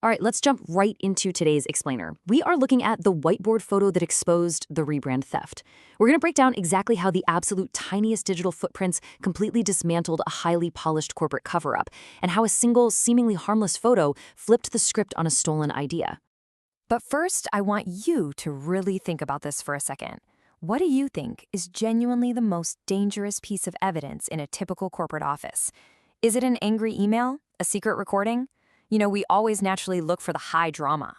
All right, let's jump right into today's explainer. We are looking at the whiteboard photo that exposed the rebrand theft. We're going to break down exactly how the absolute tiniest digital footprints completely dismantled a highly polished corporate cover-up, and how a single, seemingly harmless photo flipped the script on a stolen idea. But first, I want you to really think about this for a second. What do you think is genuinely the most dangerous piece of evidence in a typical corporate office? Is it an angry email? A secret recording? We always naturally look for the high drama.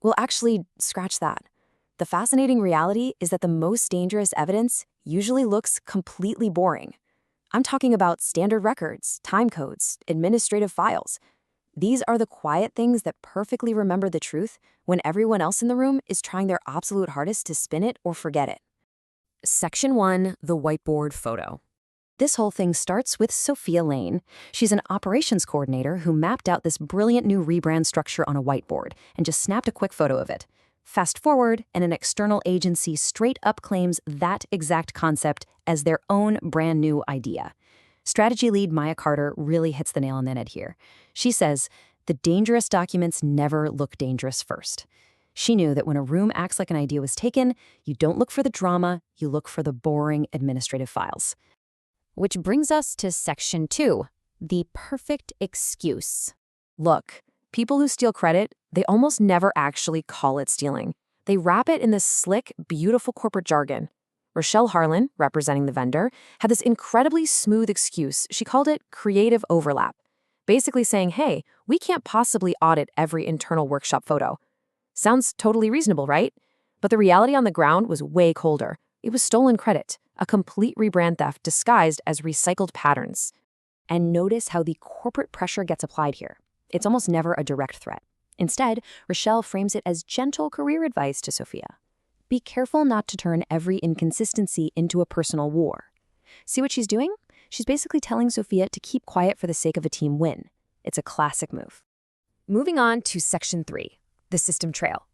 Well, actually, scratch that. The fascinating reality is that the most dangerous evidence usually looks completely boring. I'm talking about standard records, time codes, administrative files. These are the quiet things that perfectly remember the truth when everyone else in the room is trying their absolute hardest to spin it or forget it. Section 1, the whiteboard photo. This whole thing starts with Sofia Lane. She's an operations coordinator who mapped out this brilliant new rebrand structure on a whiteboard and just snapped a quick photo of it. Fast forward, and an external agency straight up claims that exact concept as their own brand new idea. Strategy lead Maya Carter really hits the nail on the head here. She says, the dangerous documents never look dangerous first. She knew that when a room acts like an idea was taken, you don't look for the drama, you look for the boring administrative files. Which brings us to Section 2, the perfect excuse. Look, people who steal credit, they almost never actually call it stealing. They wrap it in this slick, beautiful corporate jargon. Rochelle Harlan, representing the vendor, had this incredibly smooth excuse. She called it creative overlap, basically saying, hey, we can't possibly audit every internal workshop photo. Sounds totally reasonable, right? But the reality on the ground was way colder. It was stolen credit, a complete rebrand theft disguised as recycled patterns. And notice how the corporate pressure gets applied here. It's almost never a direct threat. Instead, Rochelle frames it as gentle career advice to Sofia. Be careful not to turn every inconsistency into a personal war. See what she's doing? She's basically telling Sofia to keep quiet for the sake of a team win. It's a classic move. Moving on to Section 3, the system trail.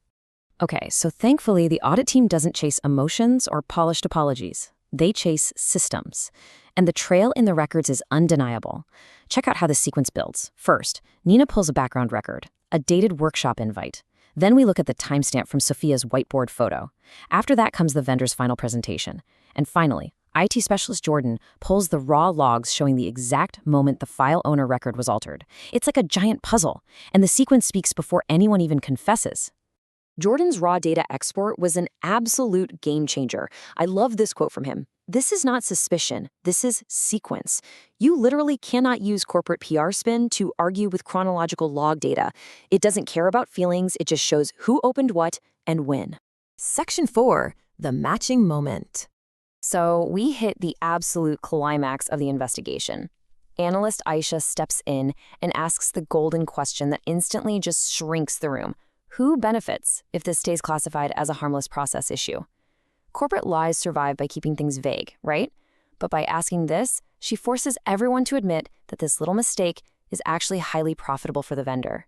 Okay, so thankfully, the audit team doesn't chase emotions or polished apologies. They chase systems. And the trail in the records is undeniable. Check out how the sequence builds. First, Nina pulls a background record, a dated workshop invite. Then we look at the timestamp from Sofia's whiteboard photo. After that comes the vendor's final presentation. And finally, IT specialist Jordan pulls the raw logs showing the exact moment the file owner record was altered. It's like a giant puzzle, and the sequence speaks before anyone even confesses. Jordan's raw data export was an absolute game changer. I love this quote from him. This is not suspicion. This is sequence. You literally cannot use corporate PR spin to argue with chronological log data. It doesn't care about feelings. It just shows who opened what and when. Section 4, the matching moment. So we hit the absolute climax of the investigation. Analyst Aisha steps in and asks the golden question that instantly just shrinks the room. Who benefits if this stays classified as a harmless process issue? Corporate lies survive by keeping things vague, right? But by asking this, she forces everyone to admit that this little mistake is actually highly profitable for the vendor.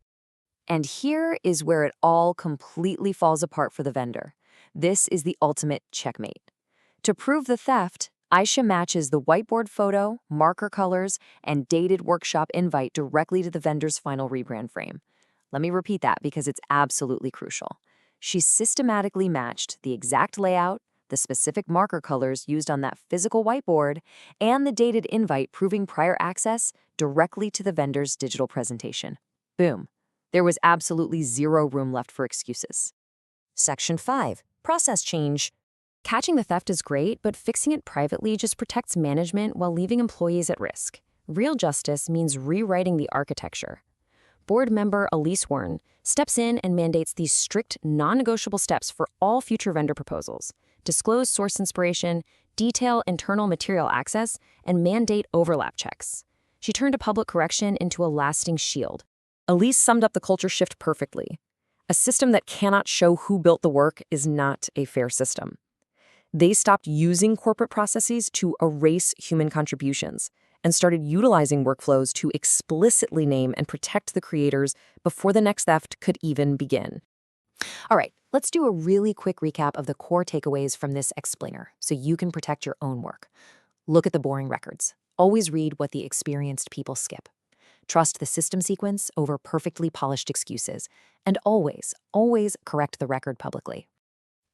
And here is where it all completely falls apart for the vendor. This is the ultimate checkmate. To prove the theft, Aisha matches the whiteboard photo, marker colors, and dated workshop invite directly to the vendor's final rebrand frame. Let me repeat that because it's absolutely crucial. She systematically matched the exact layout, the specific marker colors used on that physical whiteboard, and the dated invite proving prior access directly to the vendor's digital presentation. Boom. There was absolutely zero room left for excuses. Section 5, process change. Catching the theft is great, but fixing it privately just protects management while leaving employees at risk. Real justice means rewriting the architecture. Board member Elise Wern steps in and mandates these strict, non-negotiable steps for all future vendor proposals. Disclose source inspiration, detail internal material access, and mandate overlap checks. She turned a public correction into a lasting shield. Elise summed up the culture shift perfectly. A system that cannot show who built the work is not a fair system. They stopped using corporate processes to erase human contributions and started utilizing workflows to explicitly name and protect the creators before the next theft could even begin. All right, let's do a really quick recap of the core takeaways from this explainer so you can protect your own work. Look at the boring records. Always read what the experienced people skip. Trust the system sequence over perfectly polished excuses. And always, always correct the record publicly.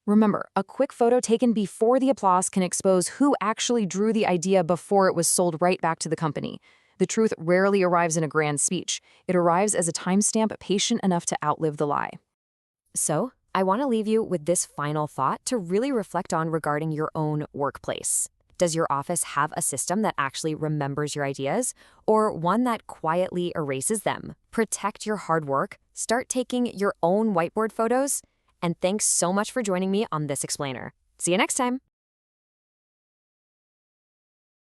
Remember, a quick photo taken before the applause can expose who actually drew the idea before it was sold right back to the company. The truth rarely arrives in a grand speech. It arrives as a timestamp patient enough to outlive the lie. So, I want to leave you with this final thought to really reflect on regarding your own workplace. Does your office have a system that actually remembers your ideas, or one that quietly erases them? Protect your hard work, start taking your own whiteboard photos, and thanks so much for joining me on this explainer. See you next time.